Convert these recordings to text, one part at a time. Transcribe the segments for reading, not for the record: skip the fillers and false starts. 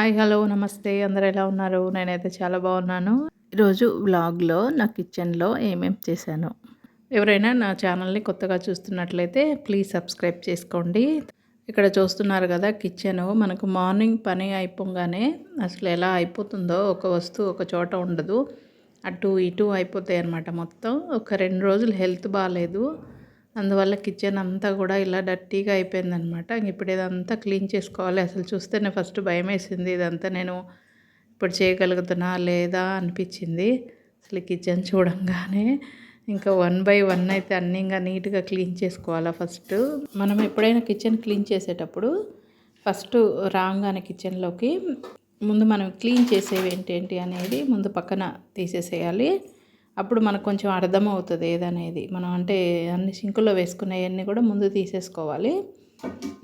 Hi! Hello! నమస్తే. అందరూ ఎలా ఉన్నారు? నేనైతే చాలా బాగున్నాను. ఈరోజు వ్లాగ్‌లో నా కిచెన్‌లో ఏమేమి చేశానో. ఎవరైనా నా ఛానల్‌ని కొత్తగా చూస్తున్నట్లయితే ప్లీజ్ సబ్స్క్రైబ్ చేసుకోండి. ఇక్కడ చూస్తున్నారు కదా కిచెను. మనకు మార్నింగ్ పని అయిపోగానే అసలు ఎలా అయిపోతుందో, ఒక వస్తువు ఒక చోట ఉండదు. అటు ఇటు అయిపోతాయన్నమాట మొత్తం. ఒక 2 రోజులు హెల్త్ బాలేదు. అందువల్ల కిచెన్ అంతా కూడా ఇలా డర్టీగా అయిపోయిందనమాట. ఇప్పుడు ఇదంతా క్లీన్ చేసుకోవాలి. అసలు చూస్తేనే ఫస్ట్ భయమేసింది. ఇదంతా నేను ఇప్పుడు చేయగలుగుతానా లేదా అనిపించింది. అసలు కిచెన్ చూడంగానే ఇంకా 1 బై 1 అయితే అన్నీ ఇంకా నీట్గా క్లీన్ చేసుకోవాలా ఫస్ట్. మనం ఎప్పుడైనా కిచెన్ క్లీన్ చేసేటప్పుడు ఫస్ట్ రాగానే కిచెన్లోకి ముందు మనం క్లీన్ చేసేవి ఏంటేంటి అనేది ముందు పక్కన తీసేసేయాలి. అప్పుడు మనకు కొంచెం అర్థమవుతుంది ఏదనేది. మనం అంటే అన్ని సింకులో వేసుకునేవన్నీ కూడా ముందు తీసేసుకోవాలి.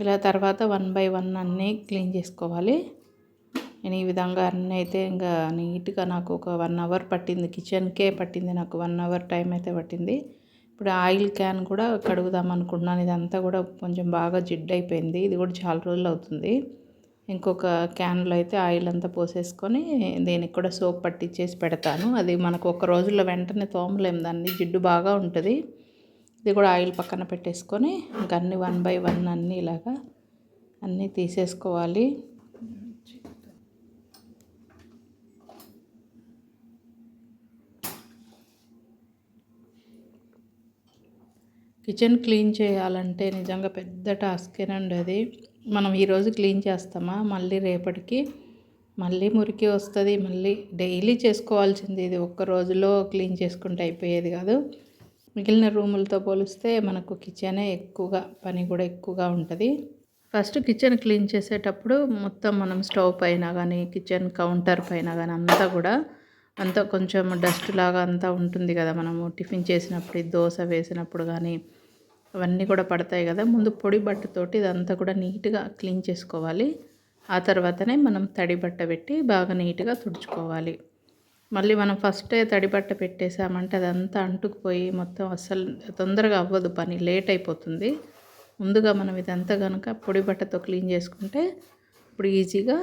ఇలా తర్వాత 1 బై 1 అన్నీ క్లీన్ చేసుకోవాలి. నేను ఈ విధంగా అన్నీ అయితే ఇంకా నీట్గా నాకు ఒక 1 అవర్ పట్టింది. కిచెన్కే పట్టింది నాకు 1 అవర్ టైం అయితే పట్టింది. ఇప్పుడు ఆయిల్ క్యాన్ కూడా కడుగుదాం అనుకుంటున్నాను. ఇదంతా కూడా కొంచెం బాగా జిడ్డైపోయింది. ఇది కూడా చాలా రోజులు అవుతుంది. ఇంకొక క్యాన్లో అయితే ఆయిల్ అంతా పోసేసుకొని దీనికి కూడా సోప్ పట్టించేసి పెడతాను. అది మనకు ఒక రోజులో వెంటనే తోమలేము దాన్ని, జిడ్డు బాగా ఉంటుంది. ఇది కూడా ఆయిల్ పక్కన పెట్టేసుకొని ఇంకా అన్నీ 1 బై 1 అన్నీ ఇలాగా అన్నీ తీసేసుకోవాలి. కిచెన్ క్లీన్ చేయాలంటే నిజంగా పెద్ద టాస్కేనండి అది. మనం ఈరోజు క్లీన్ చేస్తామా, మళ్ళీ రేపటికి మళ్ళీ మురికి వస్తుంది. మళ్ళీ డైలీ చేసుకోవాల్సింది. ఇది ఒక్క రోజులో క్లీన్ చేసుకుంటే అయిపోయేది కాదు. మిగిలిన రూములతో పోలిస్తే మనకు కిచెనే ఎక్కువగా పని కూడా ఎక్కువగా ఉంటుంది. ఫస్ట్ కిచెన్ క్లీన్ చేసేటప్పుడు మొత్తం మనం స్టవ్ పైన కానీ కిచెన్ కౌంటర్ పైన కానీ అంతా కొంచెం డస్ట్ లాగా అంతా ఉంటుంది కదా. మనము టిఫిన్ చేసినప్పుడు, దోశ వేసినప్పుడు కానీ అవన్నీ కూడా పడతాయి కదా. ముందు పొడి బట్టతోటి ఇదంతా కూడా నీట్గా క్లీన్ చేసుకోవాలి. ఆ తర్వాతనే మనం తడి బట్ట పెట్టి బాగా నీట్గా తుడుచుకోవాలి. మళ్ళీ మనం ఫస్టే తడి బట్ట పెట్టేసామంటే అదంతా అంటుకుపోయి మొత్తం అస్సలు తొందరగా అవ్వదు, పని లేట్ అయిపోతుంది. ముందుగా మనం ఇదంతా కనుక పొడి బట్టతో క్లీన్ చేసుకుంటే ఇప్పుడు ఈజీగా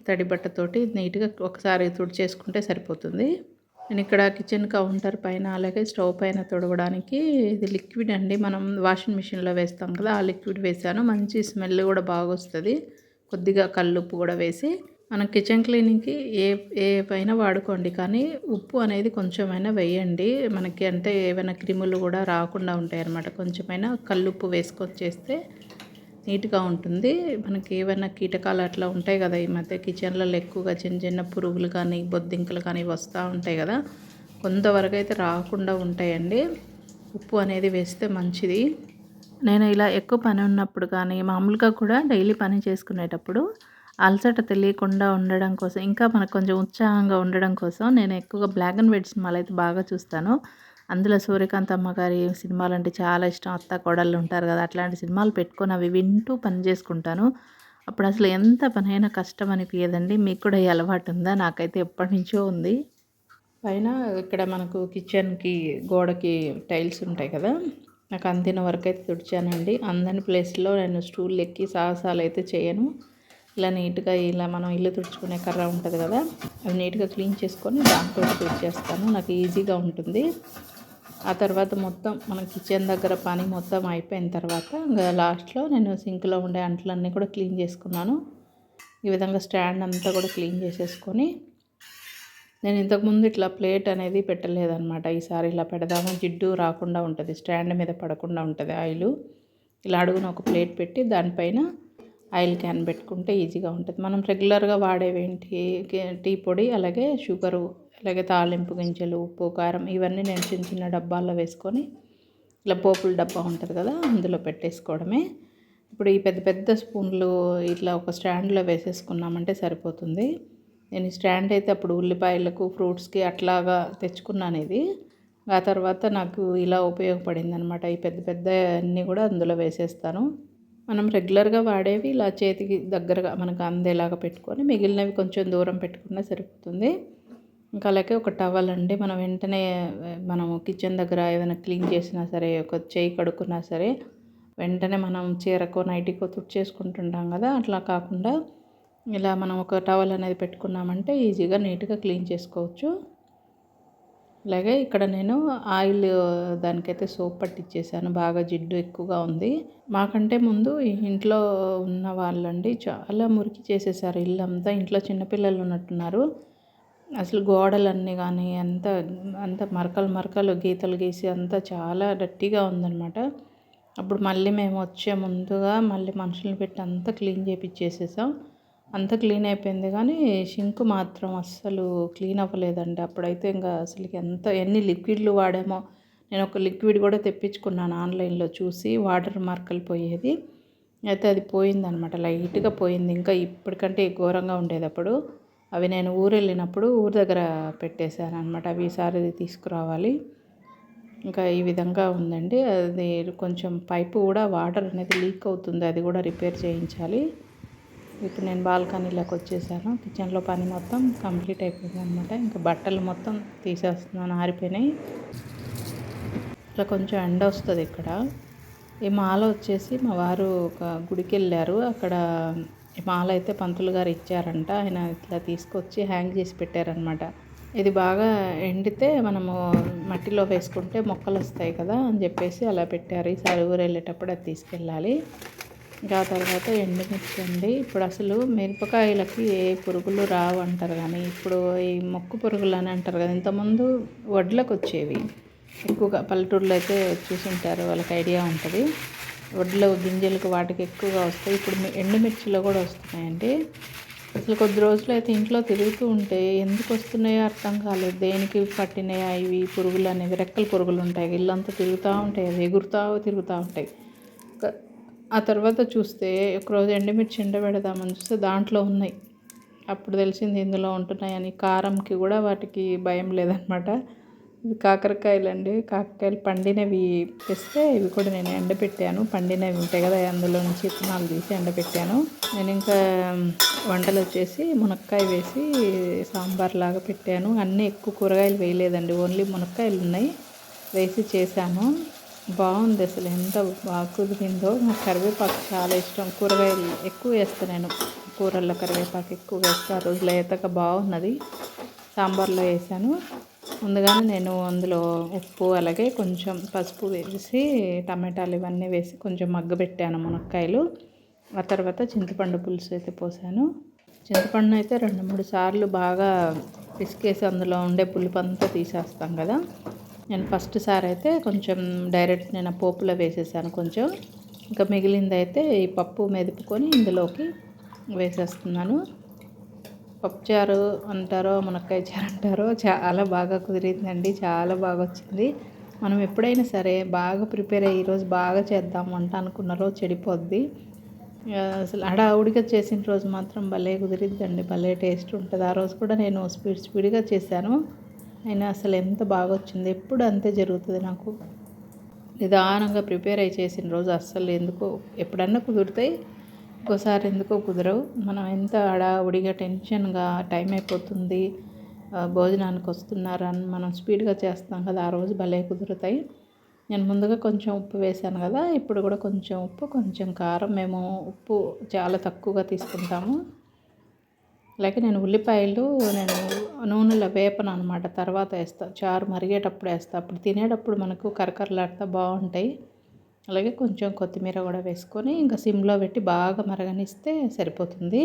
తడి బట్టతోటి నీట్గా ఒకసారి తుడిచేసుకుంటే సరిపోతుంది. నేను ఇక్కడ కిచెన్ కౌంటర్ పైన అలాగే స్టవ్ పైన తుడవడానికి ఇది లిక్విడ్ అండి. మనం వాషింగ్ మిషన్లో వేస్తాం కదా, ఆ లిక్విడ్ వేసాను. మంచి స్మెల్ కూడా బాగా వస్తుంది. కొద్దిగా కల్లుప్పు కూడా వేసి మనం కిచెన్ క్లీనింగ్కి ఏ పైన వాడుకోండి, కానీ ఉప్పు అనేది కొంచెమైనా వేయండి. మనకి అంటే ఏమైనా క్రిములు కూడా రాకుండా ఉంటాయి అన్నమాట. కొంచెమైనా కల్లుప్పు వేసుకొని చేస్తే నీట్గా ఉంటుంది. మనకి ఏమైనా కీటకాలు అట్లా ఉంటాయి కదా, ఈ మధ్య కిచెన్లలో ఎక్కువగా చిన్న చిన్న పురుగులు కానీ బొద్దింకలు కానీ వస్తూ ఉంటాయి కదా, కొంతవరకు అయితే రాకుండా ఉంటాయండి. ఉప్పు అనేది వేస్తే మంచిది. నేను ఇలా ఎక్కువ పని ఉన్నప్పుడు కానీ మామూలుగా కూడా డైలీ పని చేసుకునేటప్పుడు అలసట తెలియకుండా ఉండడం కోసం, ఇంకా మనకు కొంచెం ఉత్సాహంగా ఉండడం కోసం నేను ఎక్కువగా బ్లాక్ అండ్ వైట్ సినిమాలు అయితే బాగా చూస్తాను. అందులో సూర్యకాంత్ అమ్మగారి సినిమాలు అంటే చాలా ఇష్టం. అత్త కోడళ్ళు ఉంటారు కదా, అట్లాంటి సినిమాలు పెట్టుకొని అవి వింటూ పని చేసుకుంటాను. అప్పుడు అసలు ఎంత పనైనా కష్టం అనిపించదండి. మీకు కూడా ఈ అలవాటు ఉందా? నాకైతే ఎప్పటి నుంచో ఉంది. పైన ఇక్కడ మనకు కిచెన్కి గోడకి టైల్స్ ఉంటాయి కదా, నాకు అందిన వరకు అయితే తుడిచానండి. అందని ప్లేస్లో నేను స్టూల్ ఎక్కి సాహసాలు అయితే చేయను. ఇలా నీట్గా ఇలా మనం ఇల్లు తుడుచుకునే కర్ర ఉంటుంది కదా, అవి నీట్గా క్లీన్ చేసుకొని దాంతో తుడిచేస్తాను. నాకు ఈజీగా ఉంటుంది. ఆ తర్వాత మొత్తం మన కిచెన్ దగ్గర పని మొత్తం అయిపోయిన తర్వాత ఇంకా లాస్ట్లో నేను సింక్లో ఉండే అంట్లన్నీ కూడా క్లీన్ చేసుకున్నాను. ఈ విధంగా స్టాండ్ అంతా కూడా క్లీన్ చేసేసుకొని, నేను ఇంతకుముందు ఇట్లా ప్లేట్ అనేది పెట్టలేదన్నమాట. ఈసారి ఇలా పెడదాము, జిడ్డు రాకుండా ఉంటుంది, స్టాండ్ మీద పడకుండా ఉంటుంది ఆయిల్. ఇలా అడుగున ఒక ప్లేట్ పెట్టి దానిపైన ఆయిల్ క్యాన్ పెట్టుకుంటే ఈజీగా ఉంటుంది. మనం రెగ్యులర్గా వాడేవేంటి, టీ పొడి, అలాగే షుగరు, అలాగే తాలింపు గింజలు, ఉప్పు, కారం, ఇవన్నీ నేను చిన్న చిన్న డబ్బాల్లో వేసుకొని ఇలా పోపుల డబ్బా ఉంటుంది కదా, అందులో పెట్టేసుకోవడమే. ఇప్పుడు ఈ పెద్ద పెద్ద స్పూన్లు ఇట్లా ఒక స్టాండ్లో వేసేసుకున్నామంటే సరిపోతుంది. నేను ఈ స్టాండ్ అయితే అప్పుడు ఉల్లిపాయలకు, ఫ్రూట్స్కి అట్లాగా తెచ్చుకున్నాను ఇది. ఆ తర్వాత నాకు ఇలా ఉపయోగపడింది అనమాట. ఈ పెద్ద పెద్ద అన్నీ కూడా అందులో వేసేస్తాను. మనం రెగ్యులర్గా వాడేవి ఇలా చేతికి దగ్గరగా మనకు అందేలాగా పెట్టుకొని మిగిలినవి కొంచెం దూరం పెట్టుకున్నా సరిపోతుంది. ఇంకా అలాగే ఒక టవల్ అండి. మనం వెంటనే మనము కిచెన్ దగ్గర ఏదైనా క్లీన్ చేసినా సరే, ఒక చేయి కడుక్కున్నా సరే వెంటనే మనం చీరకో నైటీకో తుడిచేసుకుంటుంటాం కదా, అట్లా కాకుండా ఇలా మనం ఒక టవల్ అనేది పెట్టుకున్నామంటే ఈజీగా నీట్గా క్లీన్ చేసుకోవచ్చు. అలాగే ఇక్కడ నేను ఆయిల్ దానికైతే సోప్ పట్టించేసాను. బాగా జిడ్డు ఎక్కువగా ఉంది. మాకంటే ముందు ఈ ఇంట్లో ఉన్న వాళ్ళండి చాలా మురికి చేసేసారు ఇల్లంతా. ఇంట్లో చిన్నపిల్లలు ఉన్నట్టున్నారు. అసలు గోడలన్నీ కానీ అంత అంత మరకలు మరకలు గీతలు గీసి అంతా చాలా డర్టీగా ఉందన్నమాట. అప్పుడు మళ్ళీ మేము వచ్చే ముందుగా మళ్ళీ మనుషుల్ని పెట్టి అంతా క్లీన్ చేపిచ్చేసేసాం. అంతా క్లీన్ అయిపోయింది కానీ షింక్ మాత్రం అస్సలు క్లీన్ అవ్వలేదండి. అప్పుడైతే ఇంకా అసలు ఎన్ని లిక్విడ్లు వాడామో. నేను ఒక లిక్విడ్ కూడా తెప్పించుకున్నాను ఆన్లైన్లో చూసి, వాటర్ మార్కలు పోయేది. అయితే అది పోయిందనమాట, లైట్గా పోయింది. ఇంకా ఇప్పటికంటే ఘోరంగా ఉండేది అప్పుడు. అవి నేను ఊరు వెళ్ళినప్పుడు ఊరి దగ్గర పెట్టేశాను అనమాట. అవి ఈసారి తీసుకురావాలి. ఇంకా ఈ విధంగా ఉందండి. అది కొంచెం పైపు కూడా వాటర్ అనేది లీక్ అవుతుంది, అది కూడా రిపేర్ చేయించాలి. ఇప్పుడు నేను బాల్కనీలోకి వచ్చేసాను. కిచెన్లో పని మొత్తం కంప్లీట్ అయిపోయింది అనమాట. ఇంకా బట్టలు మొత్తం తీసేస్తున్నాను, ఆరిపోయినాయి. ఇట్లా కొంచెం ఎండ వస్తుంది ఇక్కడ. ఈ మాల వచ్చేసి మా వారు ఒక గుడికి వెళ్ళారు. అక్కడ ఈ మాల అయితే పంతులు గారు ఇచ్చారంట. ఆయన ఇట్లా తీసుకొచ్చి హ్యాంగ్ చేసి పెట్టారనమాట. ఇది బాగా ఎండితే మనము మట్టిలో వేసుకుంటే మొక్కలు వస్తాయి కదా అని చెప్పేసి అలా పెట్టారు. ఈసారి ఊరు వెళ్ళేటప్పుడు అది తీసుకెళ్ళాలి. ఇంకా తర్వాత ఎండుమిర్చి అండి. ఇప్పుడు అసలు మిరపకాయలకి ఏ పురుగులు రావు అంటారు కానీ ఇప్పుడు ఈ మొక్కు పురుగులు అని అంటారు కదా. ఇంతకుముందు వడ్లకు వచ్చేవి ఎక్కువగా. పల్లెటూరులో అయితే చూసుంటారు, వాళ్ళకి ఐడియా ఉంటుంది. వడ్ల గింజలకు వాటికి ఎక్కువగా వస్తాయి. ఇప్పుడు ఎండుమిర్చిలో కూడా వస్తున్నాయండి. అసలు కొద్ది రోజులు అయితే ఇంట్లో తిరుగుతూ ఉంటే ఎందుకు వస్తున్నాయో అర్థం కాలేదు. దేనికి పట్టినాయా ఇవి పురుగులు అనేవి. రెక్కల పురుగులు ఉంటాయి, ఇల్లంతా తిరుగుతూ ఉంటాయి, అవి తిరుగుతూ ఉంటాయి. ఆ తర్వాత చూస్తే ఒకరోజు ఎండుమిర్చి ఎండబెడదామని చూస్తే దాంట్లో ఉన్నాయి. అప్పుడు తెలిసింది ఇందులో ఉంటున్నాయని. కారంకి కూడా వాటికి భయం లేదనమాట. ఇవి కాకరకాయలు అండి. కాకరకాయలు పండినవి తెస్తే ఇవి కూడా నేను ఎండబెట్టాను. పండినవి ఉంటాయి కదా, అందులో నుంచి విత్తనాలు తీసి ఎండబెట్టాను. నేను ఇంకా వంటలు వచ్చేసి మునక్కాయ వేసి సాంబార్ లాగా పెట్టాను. అన్నీ ఎక్కువ కూరగాయలు వేయలేదండి, ఓన్లీ మునక్కాయలు ఉన్నాయి వేసి చేశాను. బాగుంది అసలు, ఎంత బాగా కుదిరిందో. నాకు కరివేపాకు చాలా ఇష్టం. కూరగాయలు ఎక్కువ వేస్తాను నేను, కూరల్లో కరివేపాకు ఎక్కువ వేస్తాను. ఆ రోజు లేతగా బాగున్నది. సాంబార్లో వేసాను. ముందుగానే నేను అందులో ఉప్పు అలాగే కొంచెం పసుపు వేసి టమాటాలు ఇవన్నీ వేసి కొంచెం మగ్గబెట్టాను మునక్కాయలు. ఆ తర్వాత చింతపండు పులుసు అయితే పోసాను. చింతపండు అయితే 2-3 సార్లు బాగా పిసికేసి అందులో ఉండే పులుపు అంతా తీసేస్తాం కదా. నేను ఫస్ట్ సారి అయితే కొంచెం డైరెక్ట్ నేను పోపులో వేసేసాను కొంచెం. ఇంకా మిగిలిందైతే ఈ పప్పు మెదుపుకొని ఇందులోకి వేసేస్తున్నాను. పప్పుచారు అంటారో మునక్కాయ చారు అంటారో చాలా బాగా కుదిరిందండి, చాలా బాగా వచ్చింది. మనం ఎప్పుడైనా సరే బాగా ప్రిపేర్ అయ్యి ఈరోజు బాగా చేద్దాం వంట అనుకున్న రోజు చెడిపోద్ది. అసలు హడావుడిగా చేసిన రోజు మాత్రం భలే కుదిరిద్దండి, భలే టేస్ట్ ఉంటుంది. ఆ రోజు కూడా నేను స్పీడ్గా చేశాను, అయినా అసలు ఎంత బాగా వచ్చింది. ఎప్పుడు అంతే జరుగుతుంది నాకు. నిదానంగా ప్రిపేర్ అయ్యి చేసిన రోజు అస్సలు ఎందుకో ఎప్పుడన్నా కుదురుతాయి, ఇంకోసారి ఎందుకో కుదరవు. మనం ఎంత హడావుడిగా టెన్షన్గా టైం అయిపోతుంది, భోజనానికి వస్తున్నారని మనం స్పీడ్గా చేస్తాం కదా, ఆ రోజు భలే కుదురుతాయి. నేను ముందుగా కొంచెం ఉప్పు వేసాను కదా, ఇప్పుడు కూడా కొంచెం ఉప్పు కొంచెం కారం. మేము ఉప్పు చాలా తక్కువగా తీసుకుంటాము. అలాగే నేను ఉల్లిపాయలు నూనెలో వేపను అనమాట, తర్వాత వేస్తాను. చారు మరిగేటప్పుడు వేస్తాను, అప్పుడు తినేటప్పుడు మనకు కరకరలాడుతూ బాగుంటాయి. అలాగే కొంచెం కొత్తిమీర కూడా వేసుకొని ఇంకా సిమ్లో పెట్టి బాగా మరగనిస్తే సరిపోతుంది.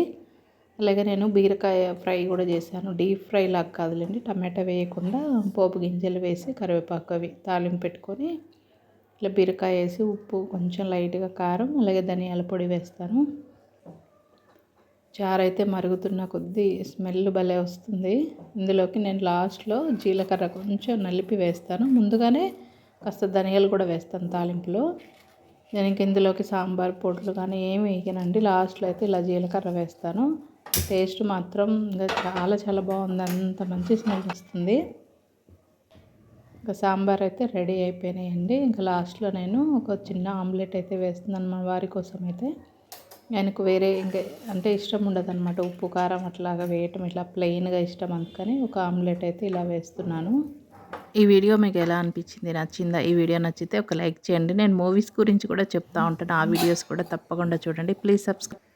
అలాగే నేను బీరకాయ ఫ్రై కూడా చేశాను. డీప్ ఫ్రై లాగా కాదులేండి, టమాటా వేయకుండా పోపు గింజలు వేసి కరివేపాకు అవి తాలింపు పెట్టుకొని ఇట్లా బీరకాయ వేసి ఉప్పు కొంచెం లైట్గా కారం అలాగే ధనియాల పొడి వేస్తాను. చారు అయితే మరుగుతున్న కొద్దీ స్మెల్ భలే వస్తుంది. ఇందులోకి నేను లాస్ట్లో జీలకర్ర కొంచెం నలిపి వేస్తాను. ముందుగానే కాస్త ధనియాలు కూడా వేస్తాను తాలింపులో. నేను ఇంక ఇందులోకి సాంబార్ పొడులు కానీ ఏమి వేయనండి, లాస్ట్లో అయితే ఇలా జీలకర్ర వేస్తాను. టేస్ట్ మాత్రం ఇంకా చాలా చాలా బాగుంది, అంత మంచి స్మెల్ వస్తుంది. ఇంకా సాంబార్ అయితే రెడీ అయిపోయినాయండి. ఇంకా లాస్ట్లో నేను ఒక చిన్న ఆమ్లెట్ అయితే వేస్తున్నాను మా వారి కోసం. అయితే ఆయనకు వేరే ఇంకా అంటే ఇష్టం ఉండదు అనమాట, ఉప్పు కారం అట్లాగా వేయటం, ఇట్లా ప్లెయిన్గా ఇష్టం. అందుకని ఒక ఆమ్లెట్ అయితే ఇలా వేస్తున్నాను. ఈ వీడియో మీకు ఎలా అనిపించింది, నచ్చిందా? ఈ వీడియో నచ్చితే ఒక లైక్ చేయండి. నేను మూవీస్ గురించి కూడా చెప్తా ఉంటాను, ఆ వీడియోస్ కూడా తప్పకుండా చూడండి. Please subscribe.